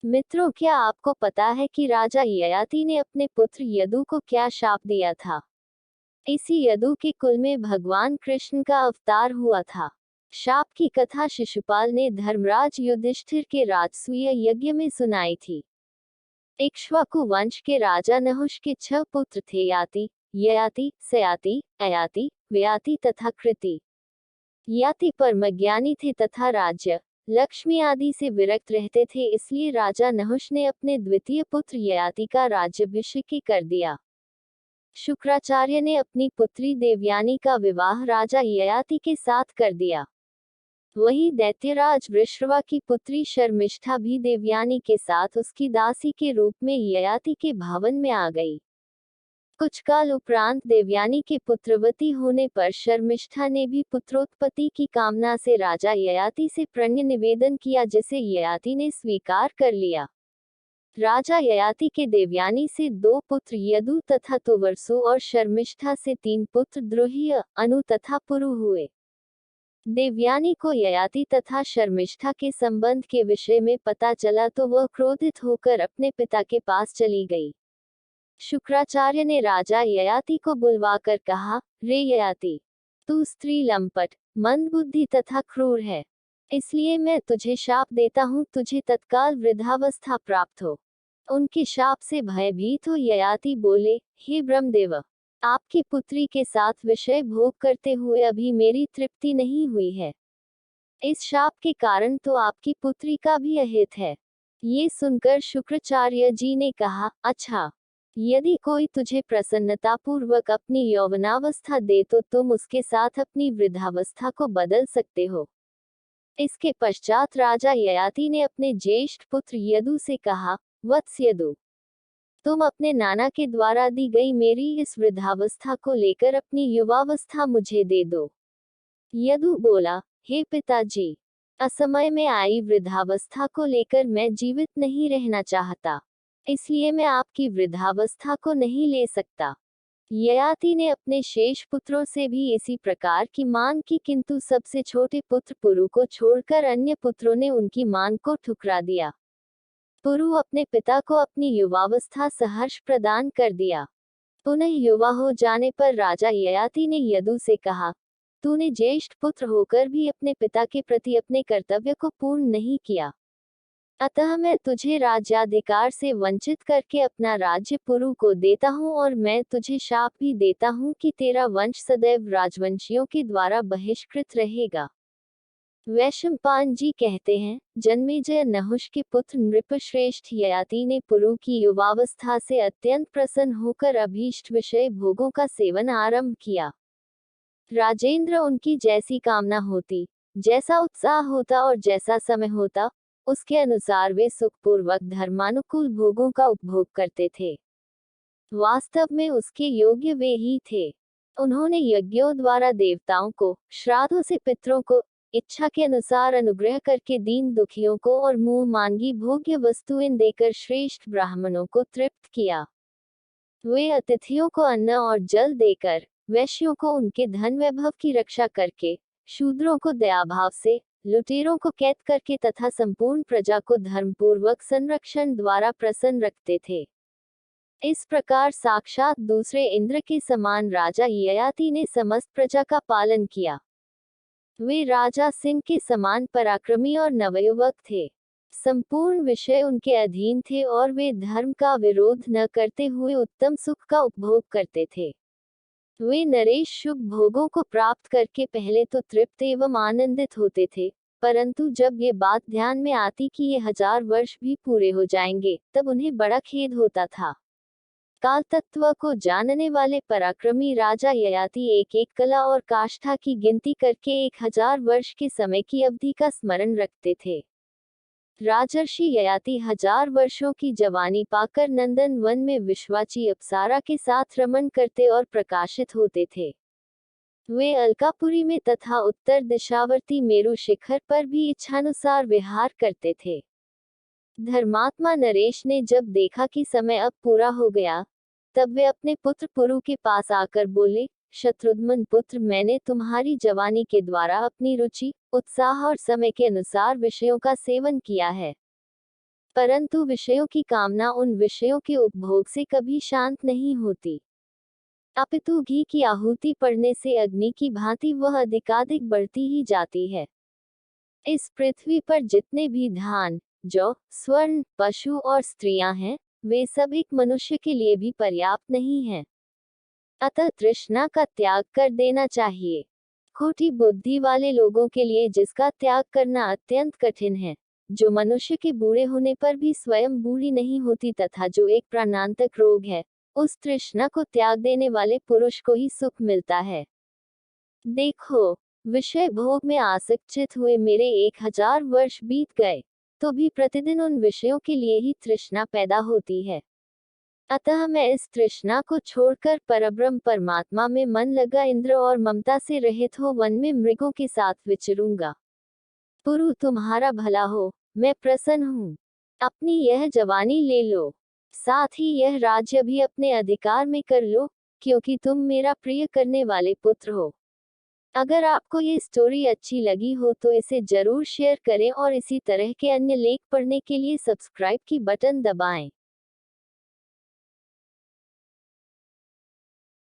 मित्रों, क्या आपको पता है कि राजा ययाति ने अपने पुत्र यदु को क्या शाप दिया था? इसी यदु के कुल में भगवान कृष्ण का अवतार हुआ था। शाप की कथा शिशुपाल ने धर्मराज युधिष्ठिर के राजसूय यज्ञ में सुनाई थी। इक्ष्वाकु वंश के राजा नहुष के 6 पुत्र थे, याति, ययाति, सयाति, अयाति, व्ययाति तथा कृति। याति परमज्ञानी थे तथा राज्य, लक्ष्मी आदि से विरक्त रहते थे, इसलिए राजा नहुष ने अपने द्वितीय पुत्र ययाति का राज्याभिषेक कर दिया। शुक्राचार्य ने अपनी पुत्री देवयानी का विवाह राजा ययाति के साथ कर दिया। वहीं दैत्यराज वृषवा की पुत्री शर्मिष्ठा भी देवयानी के साथ उसकी दासी के रूप में ययाति के भवन में आ गई। कुछ काल उपरांत देवयानी के पुत्रवती होने पर शर्मिष्ठा ने भी पुत्रोत्पत्ति की कामना से राजा ययाति से प्रणय निवेदन किया, जिसे ययाति ने स्वीकार कर लिया। राजा ययाति के देवयानी से 2 पुत्र यदु तथा तुवर्सु और शर्मिष्ठा से 3 पुत्र द्रोह्य, अनु तथा पुरु हुए। देवयानी को ययाति तथा शर्मिष्ठा के संबंध के विषय में पता चला तो वह क्रोधित होकर अपने पिता के पास चली गई। शुक्राचार्य ने राजा ययाति को बुलवाकर कहा, रे ययाति, तू स्त्री लंपट, मंदबुद्धि तथा क्रूर है, इसलिए मैं तुझे शाप देता हूँ, तुझे तत्काल वृद्धावस्था प्राप्त हो। उनके शाप से भयभीत हो ययाति बोले, हे ब्रह्मदेव, आपकी पुत्री के साथ विषय भोग करते हुए अभी मेरी तृप्ति नहीं हुई है। इस शाप के कारण तो आपकी पुत्री का भी अहित है। ये सुनकर शुक्राचार्य जी ने कहा, अच्छा, यदि कोई तुझे प्रसन्नतापूर्वक अपनी यौवनावस्था दे तो तुम उसके साथ अपनी वृद्धावस्था को बदल सकते हो। इसके पश्चात राजा ययाति ने अपने ज्येष्ठ पुत्र यदु से कहा, वत्स यदु, तुम अपने नाना के द्वारा दी गई मेरी इस वृद्धावस्था को लेकर अपनी युवावस्था मुझे दे दो। यदु बोला, हे पिताजी, असमय में आई वृद्धावस्था को लेकर मैं जीवित नहीं रहना चाहता, इसलिए मैं आपकी वृद्धावस्था को नहीं ले सकता। ययाति ने अपने शेष पुत्रों से भी इसी प्रकार की मांग की, किंतु सबसे छोटे पुत्र पुरु को छोड़कर अन्य पुत्रों ने उनकी मांग को ठुकरा दिया। पुरु अपने पिता को अपनी युवावस्था सहर्ष प्रदान कर दिया। पुनः युवा हो जाने पर राजा ययाति ने यदु से कहा, तूने ज्येष्ठ पुत्र होकर भी अपने पिता के प्रति अपने कर्तव्य को पूर्ण नहीं किया, अतः मैं तुझे राज्याधिकार से वंचित करके अपना राज्य पुरु को देता हूँ, और मैं तुझे शाप भी देता हूँ कि तेरा वंश सदैव राजवंशियों के द्वारा बहिष्कृत रहेगा। वैशंपायन जी कहते हैं, जन्मेजय नहुष के पुत्र नृपश्रेष्ठ ययाति ने पुरु की युवावस्था से अत्यंत प्रसन्न होकर अभीष्ट विषय भोगों का सेवन आरंभ किया। राजेंद्र, उनकी जैसी कामना होती, जैसा उत्साह होता और जैसा समय होता, उसके अनुसार वे सुखपूर्वक धर्मानुकूल भोगों का उपभोग करते थे। वास्तव में उसके योग्य वे ही थे। उन्होंने यज्ञों द्वारा देवताओं को, श्राद्धों से पितरों को इच्छा के अनुसार अनुग्रह करके दीन दुखियों को और मुंह मांगी भोग्य वस्तुएं देकर श्रेष्ठ ब्राह्मणों को तृप्त किया। वे अतिथियों को अन्न और जल देकर, वैश्यों को उनके धन वैभव की रक्षा करके, शूद्रों को दयाभाव से, लुटेरों को कैद करके तथा संपूर्ण प्रजा को धर्मपूर्वक संरक्षण द्वारा प्रसन्न रखते थे। इस प्रकार साक्षात दूसरे इंद्र के समान राजा ययाति ने समस्त प्रजा का पालन किया। वे राजा सिंह के समान पराक्रमी और नवयुवक थे। संपूर्ण विषय उनके अधीन थे और वे धर्म का विरोध न करते हुए उत्तम सुख का उपभोग करते थे। वे नरेश शुभ भोगों को प्राप्त करके पहले तो तृप्त एवं आनंदित होते थे, परंतु जब ये बात ध्यान में आती कि ये 1000 वर्ष भी पूरे हो जाएंगे, तब उन्हें बड़ा खेद होता था। काल तत्व को जानने वाले पराक्रमी राजा ययाति एक एक कला और काष्ठा की गिनती करके 1000 वर्ष के समय की अवधि का स्मरण रखते थे। राजर्षि ययाति 1000 वर्षों की जवानी पाकर नंदन वन में विश्वाची अप्सरा के साथ रमण करते और प्रकाशित होते थे। वे अलकापुरी में तथा उत्तर दिशावर्ती मेरु शिखर पर भी इच्छानुसार विहार करते थे। धर्मात्मा नरेश ने जब देखा कि समय अब पूरा हो गया, तब वे अपने पुत्र पुरु के पास आकर बोले, शत्रुघ्न पुत्र, मैंने तुम्हारी जवानी के द्वारा अपनी रुचि, उत्साह और समय के अनुसार विषयों का सेवन किया है। परंतु विषयों की कामना उन विषयों के उपभोग से कभी शांत नहीं होती, अपितु घी की आहुति पड़ने से अग्नि की भांति वह अधिकाधिक बढ़ती ही जाती है। इस पृथ्वी पर जितने भी धान, जौ, स्वर्ण, पशु और स्त्रियां हैं, वे सब एक मनुष्य के लिए भी पर्याप्त नहीं हैं। अतः तृष्णा का त्याग कर देना चाहिए। खोटी बुद्धि वाले लोगों के लिए जिसका त्याग करना अत्यंत कठिन है, जो मनुष्य के बूढ़े होने पर भी स्वयं बूढ़ी नहीं होती तथा जो एक प्राणांतक रोग है, उस तृष्णा को त्याग देने वाले पुरुष को ही सुख मिलता है। देखो, विषय भोग में आसक्तित हुए मेरे 1000 वर्ष बीत गए, तो भी प्रतिदिन उन विषयों के लिए ही तृष्णा पैदा होती है। अतः मैं इस तृष्णा को छोड़कर परब्रह्म परमात्मा में मन लगा इंद्र और ममता से रहित हो वन में मृगों के साथ विचरूंगा। पुरु तुम्हारा भला हो, मैं प्रसन्न हूँ। अपनी यह जवानी ले लो, साथ ही यह राज्य भी अपने अधिकार में कर लो, क्योंकि तुम मेरा प्रिय करने वाले पुत्र हो। अगर आपको ये स्टोरी अच्छी लगी हो तो इसे जरूर शेयर करें और इसी तरह के अन्य लेख पढ़ने के लिए सब्सक्राइब की बटन दबाएं।